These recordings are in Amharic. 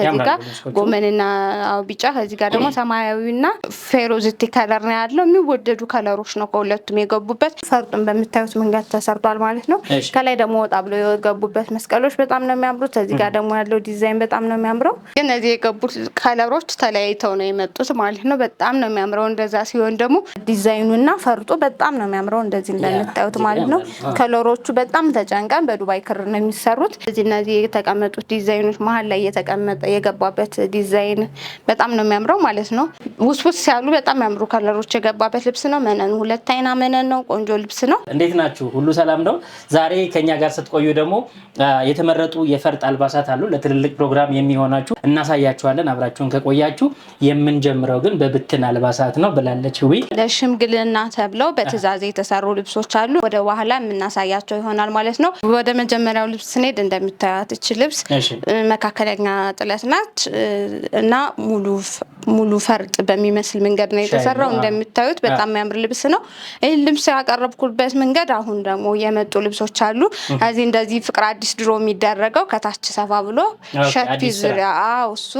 ከዚህ ጋር ጎመንና ቢጫ ከዚህ ጋር ደግሞ ሰማያዊና ፌሮዚቲ ከለር ነው ያለው የሚወደዱ ከለሮች ነው ከሁለቱም የገቡበት ፈርጡን በመታየት መንገድ ተሰርቷል ማለት ነው ከላይ ደግሞ ወጣ ብሎ የገቡበት መስቀሎች በጣም ነው የሚያምሩት እዚህ ጋር ደግሞ ያለው ዲዛይን በጣም ነው የሚያምረው ግን እዚህ የገቡት ከለሮች ተለያይተው ነው የመጡት ማለት ነው በጣም ነው የሚያምረው እንደዛ ሲሆን ደግሞ ዲዛይኑና ፈርጡ በጣም ነው የሚያምረው እንደዚህ እንደምታዩት ማለት ነው ከለሮቹ በጣም ተጨንቀን በዱባይ ክር ነው የሚሰሩት እነዚህ የተቀመጡት ዲዛይኖች መሃል ላይ የተቀመጠ የገባበት ዲዛይን በጣም ነው የሚያምረው ማለት ነው ውስውስ ያሉ በጣም ያምሩ ከለሮች የገባበት ልብስ ነው መነኑ ሁለት አይና መነን ነው ቆንጆ ልብስ ነው እንዴት ናችሁ ሁሉ ሰላም ነው ዛሬ ከኛ ጋር ስትቆዩ ደግሞ የተመረጡ የፈርጥ አልባሳት አሉ ለትልልቅ ፕሮግራም የሚሆናችሁ እናሳያችኋለን አብራችሁን ከቆያችሁ የምንጀምረው ግን በብትን አልባሳት ነው ብላለች ወይ ለሽምግልና ተብለው በትዕዛዝ የተሰሩ ልብሶች አሉ ወደ በኋላ የምናሳያቸው ይሆናል ማለት ነው ወደ መጀመሪያው ልብስ ስንሄድ እንደምታዩት እቺ ልብስ መካከለኛ ጥለት ናት እና ሙሉ ፈርጥ በሚመስል መንገድ ነው የተሰራው እንደምታዩት በጣም የሚያምር ልብስ ነው ይሄ ልብስ ያቀረብኩበት መንገድ አሁን ደግሞ የመጡ ልብሶች አሉ እዚህ እንደዚህ ፍቅር አዲስ ድሮ የሚደረገው ከታች ሰፋ ብሎ ሸፒ ዙሪያ እሱ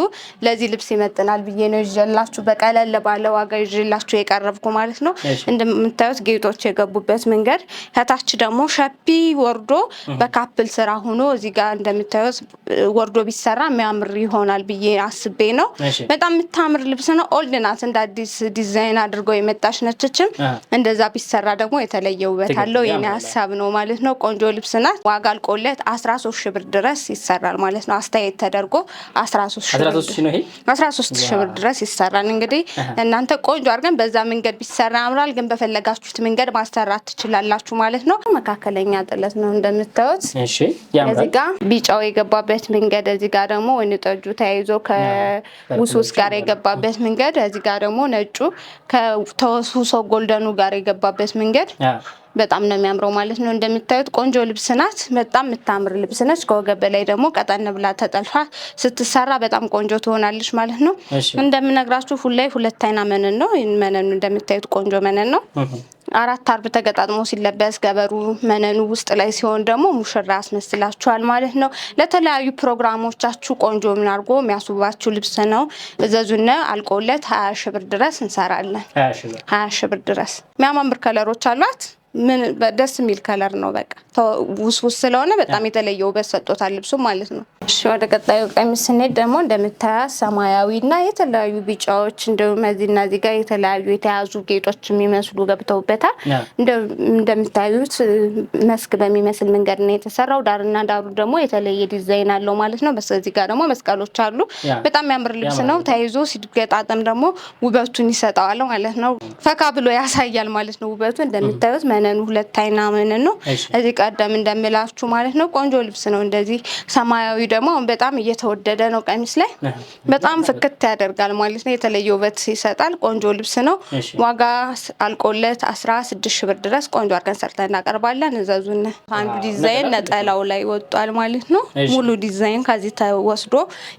ለዚህ ልብስ ይመጥናል ብዬ ነው ይዤላችሁ በቀለል ባለ ዋጋ ይዤላችሁ የቀረብኩ ማለት ነው እንደምታዩት ጌጦች የገቡበት መንገድ ከታች ደግሞ ሸፒ ወርዶ በካፕል ስራ ሆኖ እዚህ ጋር እንደምታዩት ወርዶ ቢሰራ የሚያምር ይሆናል ብዬ አስቤ ነው በጣም የምታምር ልብስ ነው ኦልድ ናት እንደ አዲስ ዲዛይን አድርገው የመጣች ነችም እንደዛ ቢሰራ ደግሞ የተለየ ውበት አለው የኔ ሐሳብ ነው ማለት ነው ቆንጆ ልብስ ናት ዋጋ አልቆለት 13,000 ብር ድረስ ይሰራል ማለት ነው አስተያየት ተደርጎ 13,000 ብር ድረስ ይሰራል እንግዲህ እናንተ ቆንጆ አድርገን በዛ መንገድ ቢሰራ ያምራል ግን በፈለጋችሁት መንገድ ማስተራት ትችላላችሁ ማለት ነው መካከለኛ ጥለት ነው እንደምታዩት እዚህ ጋር ቢጫው የገባበት መንገድ እዚህ ጋር ደግሞ ወይን ጠጁ ተያይዞ ከውስውስ ጋር የገባበት መንገድ እዚህ ጋር ደግሞ ነጩ ከተወሱሶ ጎልደኑ ጋር የገባበት መንገድ በጣም ነው የሚያምረው ማለት ነው እንደምታዩት ቆንጆ ልብስ ናት በጣም የምታምር ልብስ ነች ከወገብ በላይ ደግሞ ቀጠን ብላ ተጠልፋ ስትሰራ በጣም ቆንጆ ትሆናለች ማለት ነው እንደምነግራችሁ ሁለት አይና መነን ነው መነኑ እንደምታዩት ቆንጆ መነን ነው አራት አርብ ተገጣጥሞ ሲለበስ ገበሩ መነኑ ውስጥ ላይ ሲሆን ደግሞ ሙሽራ ያስመስላችኋል ማለት ነው ለተለያዩ ፕሮግራሞቻችሁ ቆንጆ ምን አድርጎ የሚያስውባችሁ ልብስ ነው እዘዙና አልቆለት 20,000 ብር ድረስ እንሰራለን 20,000 ብር ድረስ የሚያማምር ከለሮች አሏት ምን ደስ የሚል ከለር ነው በቃ ውስውስ ስለሆነ በጣም የተለየ ውበት ሰጥቶታል ልብሱ ማለት ነው እሺ ወደ ቀጣዩ ቀሚስ ስንሄድ ደግሞ እንደምታዩት ሰማያዊና የተለያዩ ቢጫዎች እንደዚህ ጋር የተለያዩ የተያዙ ጌጦች የሚመስሉ ገብተውበታል እንደምታዩት መስክ በሚመስል መንገድ ነው የተሰራው ዳርና ዳሩ ደግሞ የተለየ ዲዛይን አለው ማለት ነው በዚህ ጋር ደግሞ መስቀሎች አሉ በጣም የሚያምር ልብስ ነው ተይዞ ሲገጣጠም ደግሞ ውበቱን ይሰጣዋል ማለት ነው ፈካ ብሎ ያሳያል ማለት ነው ውበቱ እንደምታዩት መነኑ ሁለት አይና መነን ነው እዚህ ቀደም እንደምላችሁ ማለት ነው ቆንጆ ልብስ ነው እንደዚህ ሰማያዊ ደግሞ በጣም እየተወደደ ነው ቀሚስ ላይ በጣም ፍክት ያደርጋል ማለት ነው የተለየ ውበት ይሰጣል ቆንጆ ልብስ ነው ዋጋ አልቆለት 16,000 ብር ድረስ ቆንጆ አድርገን ሰርተን እናቀርባለን እዘዙን አንዱ ዲዛይን ነጠላው ላይ ወጣል ማለት ነው ሙሉ ዲዛይን ከዚህ ተወስዶ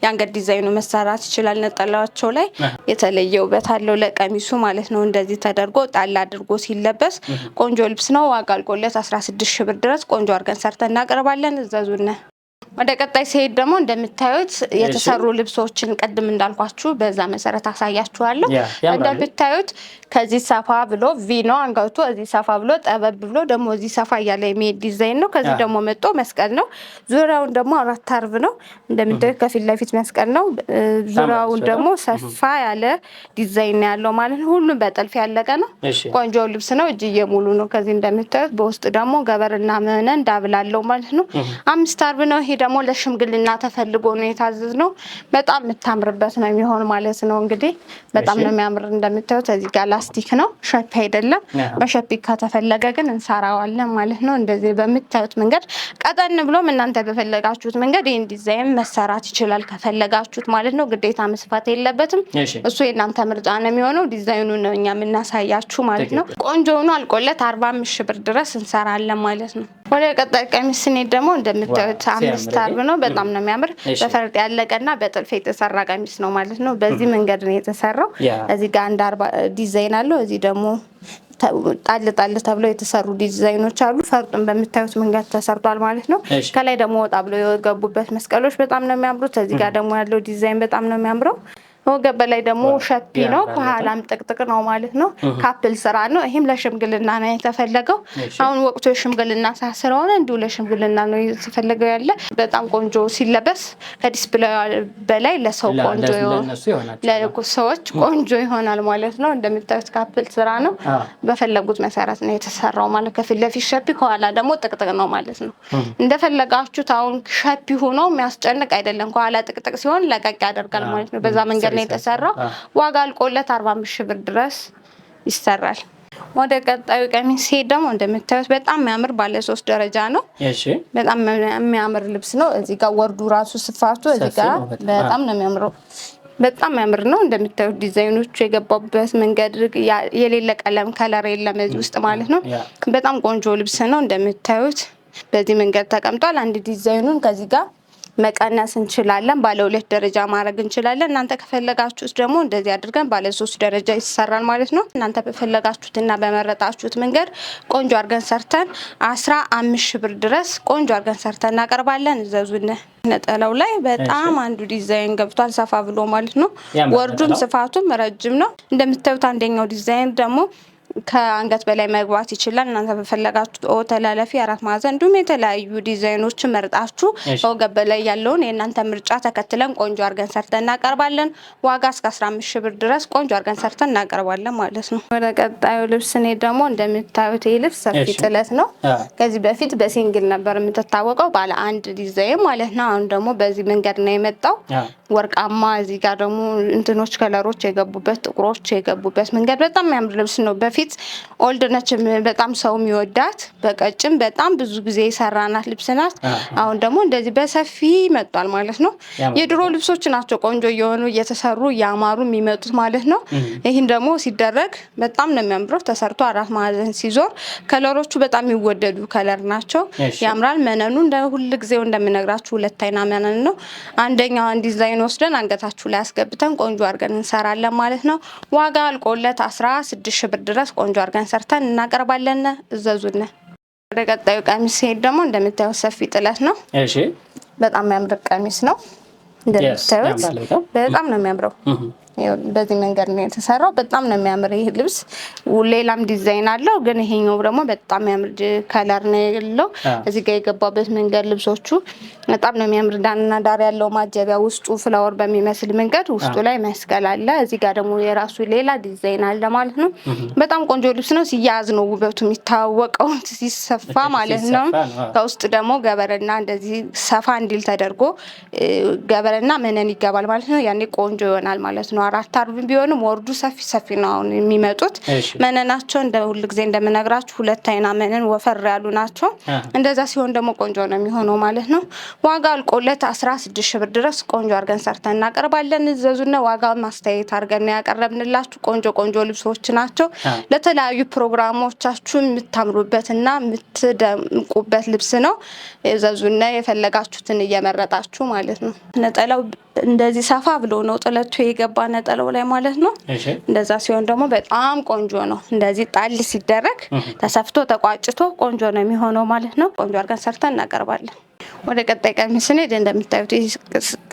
ያንገት ዲዛይኑ መሰራት ይችላል ነጠላቸው ላይ የተለየ ውበት አለው ለቀሚሱ ማለት ነው እንደዚህ ተደርጎ ጣል አድርጎ ሲለበስ ቆንጆ ልብስ ነው ዋጋ አልቆለት 16,000 ብር ድረስ ቆንጆ አድርገን ሰርተን እናቀርባለን እዘዙን ወደ ቀጣይ ሲሄድ ደግሞ እንደምታዩት የተሰሩ ልብሶችን ቀድም እንዳልኳችሁ በዛ መሰረት አሳያችኋለሁ እንደምታዩት ከዚህ ሰፋ ብሎ ቪኖ አንገቱ እዚህ ሰፋ ብሎ ጠበብ ብሎ ደግሞ እዚህ ሰፋ ያለ የሚሄድ ዲዛይን ነው ከዚህ ደግሞ መጥቶ መስቀል ነው ዙሪያውን ደግሞ አራት አርብ ነው እንደምታዩት ከፊት ለፊት መስቀል ነው ዙሪያውን ደግሞ ሰፋ ያለ ዲዛይን ያለው ማለት ነው ሁሉም በጥልፍ ያለቀ ነው ቆንጆ ልብስ ነው እጅዬ ሙሉ ነው ከዚህ እንደምታዩት በውስጥ ደግሞ ገበርና መነን ዳብላለው ማለት ነው አምስት አርብ ነው ይሄ ደግሞ ለሽምግልና ተፈልጎ ነው የታዘዝነው በጣም የምታምርበት ነው የሚሆን ማለት ነው እንግዲህ በጣም ነው የሚያምር እንደምታዩት እዚህ ጋር ላስቲክ ነው ሸፒ አይደለም በሸፒ ከተፈለገ ግን እንሰራዋለን ማለት ነው እንደዚህ በመታዩት መንገድ ቀጠን ብሎም እናንተ በፈለጋችሁት መንገድ ይሄን ዲዛይን መሰራት ይችላል ከፈለጋችሁት ማለት ነው ግዴታ መስፋት የለበትም እሱ የናንተ ምርጫ ነው የሚሆነው ዲዛይኑ ነው እኛ የምናሳያችሁ ማለት ነው ቆንጆ ሆኖ አልቆለት 45,000 ብር ድረስ እንሰራለን ማለት ነው ወደ ቀጣይ ቀሚስ ስንሄድ ደግሞ እንደምታዩት አምስት አርብ ነው በጣም ነው የሚያምር በፈርጥ ያለቀና በጥልፍ የተሰራ ቀሚስ ነው ማለት ነው በዚህ መንገድ ነው የተሰራው እዚህ ጋር አንድ 40 ዲዛይን አለው እዚህ ደግሞ ጣል ጣል ተብለው የተሰሩ ዲዛይኖች አሉ። ፈርጡን በምታዩት መንገድ ተሰርቷል ማለት ነው። ከላይ ደግሞ ወጣ ብለው የገቡበት መስቀሎች በጣም ነው የሚያምሩት። እዚህ ጋር ደግሞ ያለው ዲዛይን በጣም ነው የሚያምረው። ወገብ በላይ ደግሞ ሸፒ ነው፣ ከኋላም ጥቅጥቅ ነው ማለት ነው። ካፕል ስራ ነው። ይሄም ለሽምግልና ነው የተፈለገው። አሁን ወቅቱ የሽምግልና ሰዓት ስለሆነ እንዲሁ ለሽምግልና ነው የተፈለገው ያለ። በጣም ቆንጆ ሲለበስ ከዲስፕሌይ በላይ ለሰው ቆንጆ ለሰዎች ቆንጆ ይሆናል ማለት ነው። እንደምታዩት ካፕል ስራ ነው። በፈለጉት መሰረት ነው የተሰራው ማለት። ከፊት ለፊት ሸፒ፣ ከኋላ ደግሞ ጥቅጥቅ ነው ማለት ነው። እንደፈለጋችሁት አሁን ሸፒ ሆኖ የሚያስጨንቅ አይደለም። ከኋላ ጥቅጥቅ ሲሆን ለቀቅ ያደርጋል ማለት ነው። በዛ መንገድ የተሰራው ዋጋ አልቆለት 45 ሺህ ብር ድረስ ይሰራል። ወደ ቀጣዩ ቀሚስ ሄድ ደግሞ እንደምታዩት በጣም የሚያምር ባለ 3 ደረጃ ነው። በጣም የሚያምር ልብስ ነው። እዚህ ጋር ወርዱ ራሱ ስፋቱ እዚህ ጋር በጣም ነው የሚያምረው። በጣም የሚያምር ነው። እንደምታዩት ዲዛይኖቹ የገባበት መንገድ የሌለ ቀለም ከለር የለም እዚህ ውስጥ ማለት ነው። በጣም ቆንጆ ልብስ ነው። እንደምታዩት በዚህ መንገድ ተቀምጧል። አንድ ዲዛይኑን ከዚህ ጋር መቀነስ እንችላለን። ባለ 2 ደረጃ ማድረግ እንችላለን። እናንተ ከፈለጋችሁት ደግሞ እንደዚህ አድርገን ባለ 3 ደረጃ ይሰራል ማለት ነው። እናንተ በፈለጋችሁትና በመረጣችሁት መንገድ ቆንጆ አድርገን ሰርተን 15 ሺህ ብር ድረስ ቆንጆ አድርገን ሰርተን እናቀርባለን። እዘዙን። ነጠላው ላይ በጣም አንዱ ዲዛይን ገብቷል፣ ሰፋ ብሎ ማለት ነው። ወርዱም ስፋቱም ረጅም ነው። እንደምታዩት አንደኛው ዲዛይን ደግሞ ከአንገት በላይ መግባት ይችላል። እናንተ በፈለጋችሁ ተላላፊ 4 ማዕዘን እንዲሁም የተለያዩ ዲዛይኖችን መርጣችሁ ወገብ በላይ ያለውን የእናንተ ምርጫ ተከትለን ቆንጆ አድርገን ሰርተን እናቀርባለን። ዋጋ እስከ 15 ሺህ ብር ድረስ ቆንጆ አድርገን ሰርተን እናቀርባለን ማለት ነው። ወደ ቀጣዩ ልብስ እኔ ደግሞ እንደምታዩት ይህ ልብስ ሰፊ ጥለት ነው። ከዚህ በፊት በሲንግል ነበር የምትታወቀው ባለ 1 ዲዛይን ማለት ነው። አሁን ደግሞ በዚህ መንገድ ነው የመጣው። ወርቃማ እዚህ ጋር ደግሞ እንትኖች ከለሮች የገቡበት ጥቁሮች የገቡበት መንገድ በጣም የሚያምር ልብስ ነው። በፊት ኦልድ ነች፣ በጣም ሰው የሚወዳት በቀጭን በጣም ብዙ ጊዜ የሰራናት ልብስ ናት። አሁን ደግሞ እንደዚህ በሰፊ መጥቷል ማለት ነው። የድሮ ልብሶች ናቸው ቆንጆ እየሆኑ እየተሰሩ እያማሩ የሚመጡት ማለት ነው። ይህን ደግሞ ሲደረግ በጣም ነው የሚያምረው። ተሰርቶ 4 ማዕዘን ሲዞር ከለሮቹ በጣም የሚወደዱ ከለር ናቸው። ያምራል። መነኑ እንደ ሁሉ ጊዜው እንደምነግራችሁ 2 አይና መነን ነው። አንደኛውን ዲዛይን ወስደን አንገታችሁ ላይ አስገብተን ቆንጆ አድርገን እንሰራለን ማለት ነው። ዋጋ አልቆለት 16 ሺህ ብር ድረስ ቆንጆ አድርገን ሰርተን እናቀርባለን። እዘዙን። ወደ ቀጣዩ ቀሚስ ሄድ ደግሞ እንደምታዩት ሰፊ ጥለት ነው። በጣም የሚያምር ቀሚስ ነው። እንደምታዩት በጣም ነው የሚያምረው። በዚህ መንገድ ነው የተሰራው። በጣም ነው የሚያምር ይሄ ልብስ። ሌላም ዲዛይን አለው ግን ይሄኛው ደግሞ በጣም የሚያምር ከለር ነው ያለው። እዚህ ጋር የገባበት መንገድ ልብሶቹ በጣም ነው የሚያምር። ዳንና ዳር ያለው ማጀቢያ ውስጡ ፍላወር በሚመስል መንገድ ውስጡ ላይ መስቀል አለ። እዚህ ጋር ደግሞ የራሱ ሌላ ዲዛይን አለ ማለት ነው። በጣም ቆንጆ ልብስ ነው። ሲያዝ ነው ውበቱ የሚታወቀው፣ ሲሰፋ ማለት ነው። ከውስጥ ደግሞ ገበረና እንደዚህ ሰፋ እንዲል ተደርጎ ገበረና መነን ይገባል ማለት ነው። ያኔ ቆንጆ ይሆናል ማለት ነው። 4 አርብ ቢሆንም ወርዱ ሰፊ ነው አሁን የሚመጡት። መነናቸው እንደ ሁሉ ጊዜ እንደምነግራችሁ 2 አይና መነን ወፈር ያሉ ናቸው። እንደዛ ሲሆን ደግሞ ቆንጆ ነው የሚሆነው ማለት ነው። ዋጋ አልቆለት 16 ሺህ ብር ድረስ ቆንጆ አድርገን ሰርተን እናቀርባለን። እዘዙና ዋጋ ማስተያየት አድርገን ያቀረብንላችሁ ቆንጆ ልብሶች ናቸው። ለተለያዩ ፕሮግራሞቻችሁ የምታምሩበትና የምትደምቁበት ልብስ ነው። እዘዙና የፈለጋችሁትን እየመረጣችሁ ማለት ነው። ነጠላው እንደዚህ ሰፋ ብሎ ነው ጥለቱ የገባ ነጠላው ላይ ማለት ነው። እንደዛ ሲሆን ደግሞ በጣም ቆንጆ ነው። እንደዚህ ጣል ሲደረግ ተሰፍቶ ተቋጭቶ ቆንጆ ነው የሚሆነው ማለት ነው። ቆንጆ አድርገን ሰርተን እናቀርባለን። ወደ ቀጣይ ቀሚስ ስንሄድ እንደምታዩት ይህ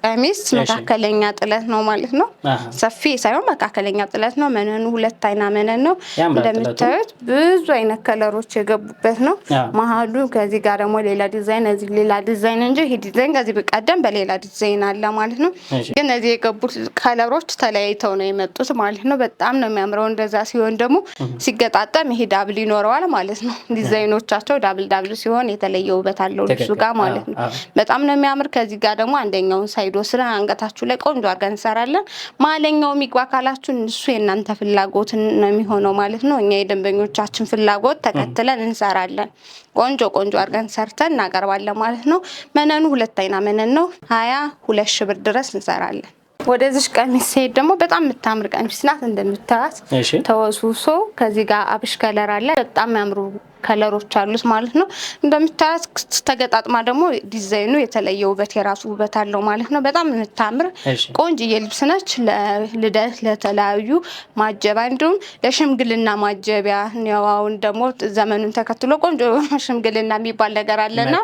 ቀሚስ መካከለኛ ጥለት ነው ማለት ነው። ሰፊ ሳይሆን መካከለኛ ጥለት ነው። መነኑ 2 አይና መነን ነው። እንደምታዩት ብዙ አይነት ከለሮች የገቡበት ነው። መሀሉ ከዚህ ጋር ደግሞ ሌላ ዲዛይን፣ እዚህ ሌላ ዲዛይን እንጂ ይሄ ዲዛይን ከዚህ በቀደም በሌላ ዲዛይን አለ ማለት ነው። ግን እዚህ የገቡት ከለሮች ተለያይተው ነው የመጡት ማለት ነው። በጣም ነው የሚያምረው። እንደዛ ሲሆን ደግሞ ሲገጣጠም ይሄ ዳብል ይኖረዋል ማለት ነው። ዲዛይኖቻቸው ዳብል ሲሆን የተለየ ውበት አለው ልብሱ ጋር ማለት ነው። በጣም ነው የሚያምር። ከዚህ ጋር ደግሞ አንደኛውን ሳይድ ወስደን አንገታችሁ ላይ ቆንጆ አድርገን እንሰራለን። ማለኛው የሚግባ ካላችሁ እሱ የእናንተ ፍላጎት ነው የሚሆነው ማለት ነው። እኛ የደንበኞቻችን ፍላጎት ተከትለን እንሰራለን። ቆንጆ አድርገን ሰርተን እናቀርባለን ማለት ነው። መነኑ 2 አይና መነን ነው። 22 ሺህ ብር ድረስ እንሰራለን። ወደዚህ ቀሚስ ሄድ ደግሞ በጣም የምታምር ቀሚስ ናት። እንደምታዩት ተወሱሶ ከዚህ ጋር አብሽ ከለር አለ። በጣም ያምሩ ከለሮች አሉት ማለት ነው። እንደምታዩት ተገጣጥማ ደግሞ ዲዛይኑ የተለየ ውበት የራሱ ውበት አለው ማለት ነው። በጣም የምታምር ቆንጆዬ ልብስ ነች። ለልደት ለተለያዩ ማጀባ እንዲሁም ለሽምግልና ማጀቢያ ነው። አሁን ደግሞ ዘመኑን ተከትሎ ቆንጆ ሽምግልና የሚባል ነገር አለና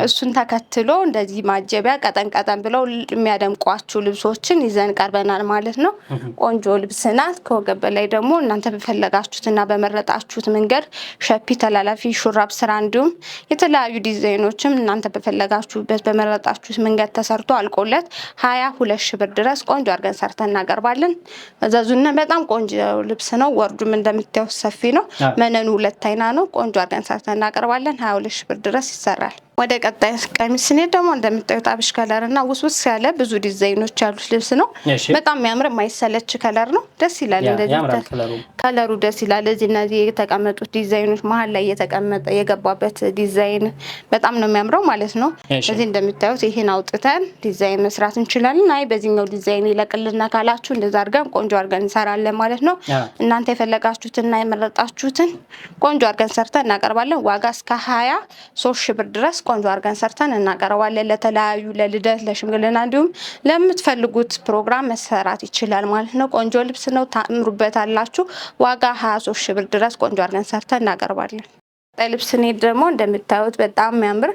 እሱን ተከትሎ እንደዚህ ማጀቢያ ቀጠን ቀጠን ብለው የሚያደምቋችሁ ልብሶችን ይዘን ቀርበናል ማለት ነው። ቆንጆ ልብስ ናት። ከወገብ በላይ ደግሞ እናንተ በፈለጋችሁትና በመረጣችሁት መንገድ ሸፒ፣ ተላላፊ፣ ሹራብ ስራ እንዲሁም የተለያዩ ዲዛይኖችም እናንተ በፈለጋችሁበት በመረጣችሁት መንገድ ተሰርቶ አልቆለት 22 ሺህ ብር ድረስ ቆንጆ አድርገን ሰርተን እናቀርባለን። እዘዙና። በጣም ቆንጆ ልብስ ነው። ወርዱም እንደምታዩት ሰፊ ነው። መነኑ 2 አይና ነው። ቆንጆ አድርገን ሰርተን እናቀርባለን። 22 ሺህ ብር ድረስ ይሰራል። ወደ ቀጣይ ቀሚስ ስንሄድ ደግሞ እንደምታዩት አብሽ ከለር እና ውስውስ ያለ ብዙ ዲዛይኖች ያሉት ልብስ ነው። በጣም የሚያምር የማይሰለች ከለር ነው። ደስ ይላል። እንደዚህ ከለሩ ደስ ይላል። እነዚህ የተቀመጡት ዲዛይኖች መሀል ላይ የተቀመጠ የገባበት ዲዛይን በጣም ነው የሚያምረው ማለት ነው። እዚህ እንደምታዩት ይሄን አውጥተን ዲዛይን መስራት እንችላለን። አይ በዚህኛው ዲዛይን ይለቅልና ካላችሁ እንደዛ አድርገን ቆንጆ አድርገን እንሰራለን ማለት ነው። እናንተ የፈለጋችሁትና የመረጣችሁትን ቆንጆ አድርገን ሰርተን እናቀርባለን። ዋጋ እስከ 23 ሺህ ብር ድረስ ቆንጆ አድርገን ሰርተን እናቀርባለን። ለተለያዩ ለልደት፣ ለሽምግልና እንዲሁም ለምትፈልጉት ፕሮግራም መሰራት ይችላል ማለት ነው። ቆንጆ ልብስ ነው። ታምሩበታላችሁ። ዋጋ 23 ሺህ ብር ድረስ ቆንጆ አድርገን ሰርተን እናቀርባለን። ልብስ ኔት ደግሞ እንደምታዩት በጣም የሚያምር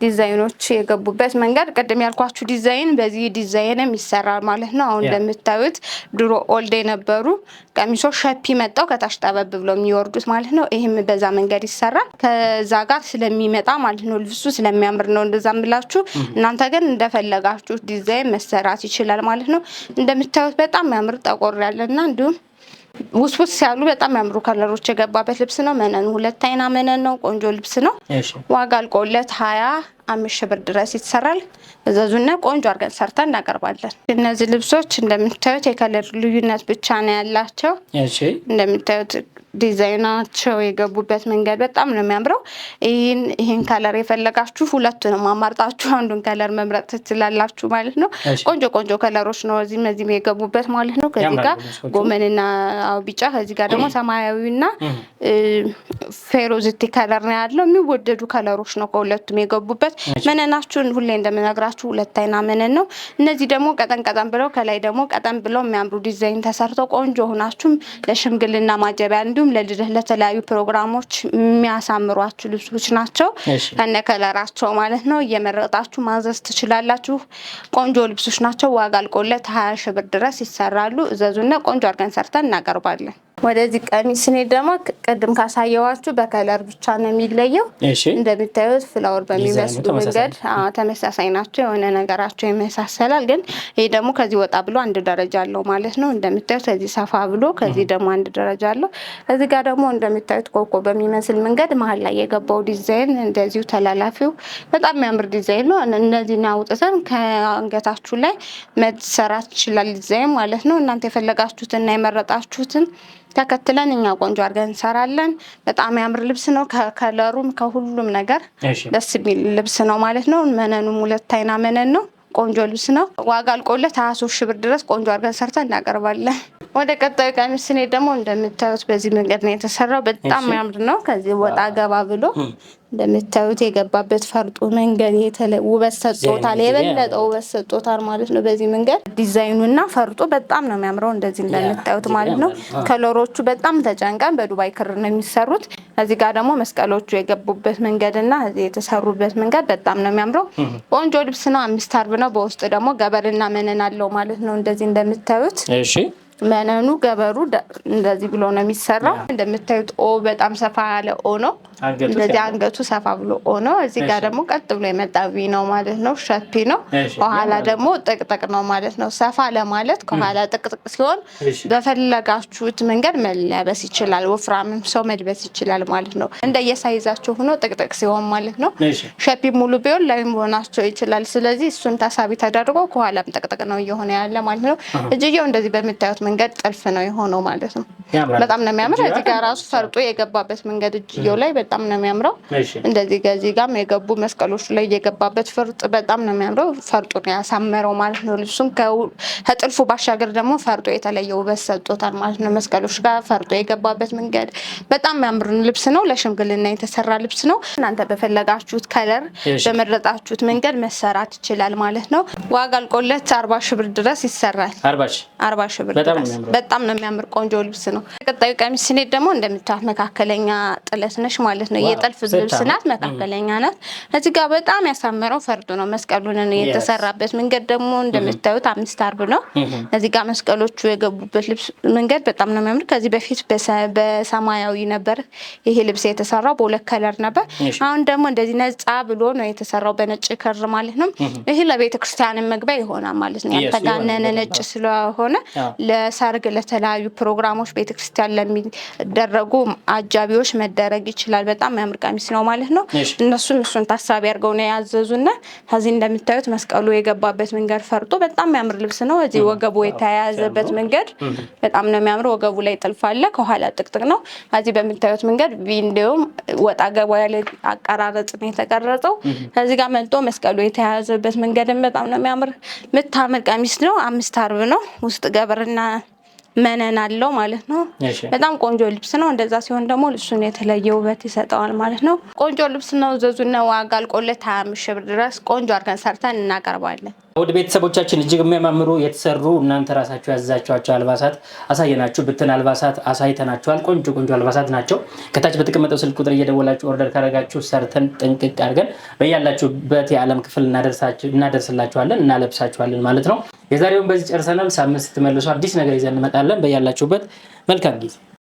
ዲዛይኖች የገቡበት መንገድ ቅድም ያልኳችሁ ዲዛይን በዚህ ዲዛይንም ይሰራል ማለት ነው። አሁን እንደምታዩት ድሮ ኦልድ የነበሩ ቀሚሶች ሸፒ መጣው ከታች ጠበብ ብለው የሚወርዱት ማለት ነው። ይህም በዛ መንገድ ይሰራል። ከዛ ጋር ስለሚመጣ ማለት ነው። ልብሱ ስለሚያምር ነው እንደዛ ብላችሁ። እናንተ ግን እንደፈለጋችሁ ዲዛይን መሰራት ይችላል ማለት ነው። እንደምታዩት በጣም የሚያምር ጠቆር ያለና እንዲሁም ውስውስ ያሉ በጣም ያምሩ ከለሮች የገባበት ልብስ ነው። መነኑ 2 አይና መነን ነው። ቆንጆ ልብስ ነው። ዋጋ አልቆለት 25 ሺህ ብር ድረስ ይሰራል። እዘዙና ቆንጆ አድርገን ሰርተን እናቀርባለን። እነዚህ ልብሶች እንደምታዩት የከለር ልዩነት ብቻ ነው ያላቸው። እንደምታዩት ዲዛይናቸው የገቡበት መንገድ በጣም ነው የሚያምረው። ይህን ከለር የፈለጋችሁ ሁለቱንም አማርጣችሁ አንዱን ከለር መምረጥ ትችላላችሁ ማለት ነው። ቆንጆ ቆንጆ ከለሮች ነው እዚህም የገቡበት ማለት ነው። ከዚህ ጋር ጎመንና ቢጫ፣ ከዚህ ጋር ደግሞ ሰማያዊና ፌሮዝቲ ከለር ነው ያለው። የሚወደዱ ከለሮች ነው ከሁለቱም የገቡበት። መነናችሁን ሁሌ እንደምነግራችሁ 2 አይና መነን ነው። እነዚህ ደግሞ ቀጠን ቀጠን ብለው ከላይ ደግሞ ቀጠን ብለው የሚያምሩ ዲዛይን ተሰርተው ቆንጆ ሆናችሁም ለሽምግልና ማጀቢያ እንዲሁም ለልደት ለተለያዩ ፕሮግራሞች የሚያሳምሯችሁ ልብሶች ናቸው። ከነ ከለራቸው ማለት ነው። እየመረጣችሁ ማዘዝ ትችላላችሁ። ቆንጆ ልብሶች ናቸው። ዋጋ አልቆለት 20 ሺህ ብር ድረስ ይሰራሉ። እዘዙና ቆንጆ አድርገን ሰርተን እናቀርባለን። ወደዚህ ቀሚስ ስኔት ደግሞ ቅድም ካሳየዋችሁ በከለር ብቻ ነው የሚለየው። እንደምታዩት ፍላወር በሚመስሉ መንገድ ተመሳሳይ ናቸው። የሆነ ነገራቸው ይመሳሰላል። ግን ይሄ ደግሞ ከዚህ ወጣ ብሎ አንድ ደረጃ አለው ማለት ነው። እንደምታዩት ከዚህ ሰፋ ብሎ ከዚህ ደግሞ አንድ ደረጃ አለው። እዚህ ጋር ደግሞ እንደምታዩት ኮከብ በሚመስል መንገድ መሀል ላይ የገባው ዲዛይን እንደዚሁ ተላላፊው በጣም የሚያምር ዲዛይን ነው። እነዚህን አውጥተን ከአንገታችሁ ላይ መሰራት ይችላል ዲዛይን ማለት ነው። እናንተ የፈለጋችሁትና የመረጣችሁትን ተከትለን እኛ ቆንጆ አድርገን እንሰራለን። በጣም ያምር ልብስ ነው። ከከለሩም ከሁሉም ነገር ደስ የሚል ልብስ ነው ማለት ነው። መነኑም 2 አይና መነን ነው። ቆንጆ ልብስ ነው። ዋጋ አልቆለት 23 ሺህ ብር ድረስ ቆንጆ አድርገን ሰርተን እናቀርባለን። ወደ ቀጣዩ ቀሚስ ስኔት ደግሞ እንደምታዩት በዚህ መንገድ ነው የተሰራው። በጣም ያምር ነው። ከዚህ ወጣ ገባ ብሎ እንደምታዩት የገባበት ፈርጡ መንገድ ውበት ሰጥቶታል። የበለጠ ውበት ሰጥቶታል ማለት ነው። በዚህ መንገድ ዲዛይኑና ፈርጡ በጣም ነው የሚያምረው። እንደዚህ እንደምታዩት ማለት ነው። ከለሮቹ በጣም ተጨንቀን በዱባይ ክር ነው የሚሰሩት። እዚህ ጋር ደግሞ መስቀሎቹ የገቡበት መንገድና እዚህ የተሰሩበት መንገድ በጣም ነው የሚያምረው። ቆንጆ ልብስ ነው። 5 አርብ ነው። በውስጥ ደግሞ ገበርና መነን አለው ማለት ነው። እንደዚህ እንደምታዩት መነኑ ገበሩ እንደዚህ ብሎ ነው የሚሰራው። እንደምታዩት ኦ በጣም ሰፋ ያለ ኦ ነው። እንደዚህ አንገቱ ሰፋ ብሎ ኦ ነው። እዚህ ጋር ደግሞ ቀጥ ብሎ የመጣ ቪ ነው ማለት ነው። ሸፒ ነው። ከኋላ ደግሞ ጥቅጥቅ ነው ማለት ነው። ሰፋ ለማለት ከኋላ ጥቅጥቅ ሲሆን በፈለጋችሁት መንገድ መለበስ ይችላል። ወፍራምም ሰው መልበስ ይችላል ማለት ነው። እንደየሳይዛቸው ሆኖ ጥቅጥቅ ሲሆን ማለት ነው። ሸፒ ሙሉ ቢሆን ላይም ሆናቸው ይችላል። ስለዚህ እሱን ታሳቢ ተደርጎ ከኋላም ጥቅጥቅ ነው እየሆነ ያለ ማለት ነው። እጅየው እንደዚህ በምታዩት መንገድ ጥልፍ ነው የሆነው ማለት ነው። በጣም ነው የሚያምር። እዚህ ጋር ራሱ ፈርጦ የገባበት መንገድ እጅየው ላይ በጣም ነው የሚያምረው። እንደዚህ ከዚህ ጋርም የገቡ መስቀሎች ላይ የገባበት ፈርጥ በጣም ነው የሚያምረው። ፈርጡን ያሳመረው ማለት ነው። ልብሱም ከጥልፉ ባሻገር ደግሞ ፈርጦ የተለየ ውበት ሰጥቶታል ማለት ነው። መስቀሎች ጋር ፈርጦ የገባበት መንገድ በጣም የሚያምር ልብስ ነው። ለሽምግልና የተሰራ ልብስ ነው። እናንተ በፈለጋችሁት ከለር በመረጣችሁት መንገድ መሰራት ይችላል ማለት ነው። ዋጋ አልቆለት 40 ሺህ ብር ድረስ ይሰራል። 40 ሺህ ብር ድረስ በጣም ነው የሚያምር ቆንጆ ልብስ ነው። ቀጣዩ ቀሚስ ስኔት ደግሞ እንደምታዩት መካከለኛ ጥለት ነሽ ማለት ነው። የጥልፍ ልብስ ናት፣ መካከለኛ ናት። እዚህ ጋር በጣም ያሳመረው ፈርጡ ነው። መስቀሉን የተሰራበት መንገድ ደግሞ እንደምታዩት 5 አርብ ነው። እዚህ ጋር መስቀሎቹ የገቡበት ልብስ መንገድ በጣም ነው የሚያምር። ከዚህ በፊት በሰማያዊ ነበር ይሄ ልብስ የተሰራው፣ በሁለት ከለር ነበር። አሁን ደግሞ እንደዚህ ነጻ ብሎ ነው የተሰራው በነጭ ክር ማለት ነው። ይሄ ለቤተ ክርስቲያን መግቢያ ይሆናል ማለት ነው። ያልተጋነነ ነጭ ስለሆነ ለሰርግ፣ ለተለያዩ ፕሮግራሞች ቤተክርስቲያን ለሚደረጉ አጃቢዎች መደረግ ይችላል። በጣም የሚያምር ቀሚስ ነው ማለት ነው። እነሱም እሱን ታሳቢ አድርገው ነው ያዘዙና ከዚህ እንደምታዩት መስቀሉ የገባበት መንገድ ፈርጦ በጣም የሚያምር ልብስ ነው። እዚህ ወገቡ የተያያዘበት መንገድ በጣም ነው የሚያምር። ወገቡ ላይ ጥልፍ አለ፣ ከኋላ ጥቅጥቅ ነው። ከዚህ በምታዩት መንገድ ቪዲዮም ወጣ ገባ ያለ አቀራረጽ ነው የተቀረጸው። ከዚህ ጋር መልጦ መስቀሉ የተያያዘበት መንገድም በጣም ነው የሚያምር። የምታምር ቀሚስ ነው። 5 አርብ ነው። ውስጥ ገብርና መነን አለው ማለት ነው። በጣም ቆንጆ ልብስ ነው። እንደዛ ሲሆን ደግሞ ልብሱን የተለየ ውበት ይሰጠዋል ማለት ነው። ቆንጆ ልብስ ነው። ዘዙና ዋጋ አልቆለት 25 ሺህ ብር ድረስ ቆንጆ አድርገን ሰርተን እናቀርባለን። ወደ ቤተሰቦቻችን እጅግ የሚያማምሩ የተሰሩ እናንተ ራሳችሁ ያዘዛችኋቸው አልባሳት አሳየናችሁ። ብትን አልባሳት አሳይተናችኋል። ቆንጆ ቆንጆ አልባሳት ናቸው። ከታች በተቀመጠው ስልክ ቁጥር እየደወላችሁ ኦርደር ካደረጋችሁ ሰርተን ጥንቅቅ አድርገን በያላችሁበት የዓለም ክፍል እናደርስላችኋለን፣ እናለብሳችኋለን ማለት ነው። የዛሬውን በዚህ ጨርሰናል። ሳምንት ስትመልሱ አዲስ ነገር ይዘን እንመጣለን። በያላችሁበት መልካም ጊዜ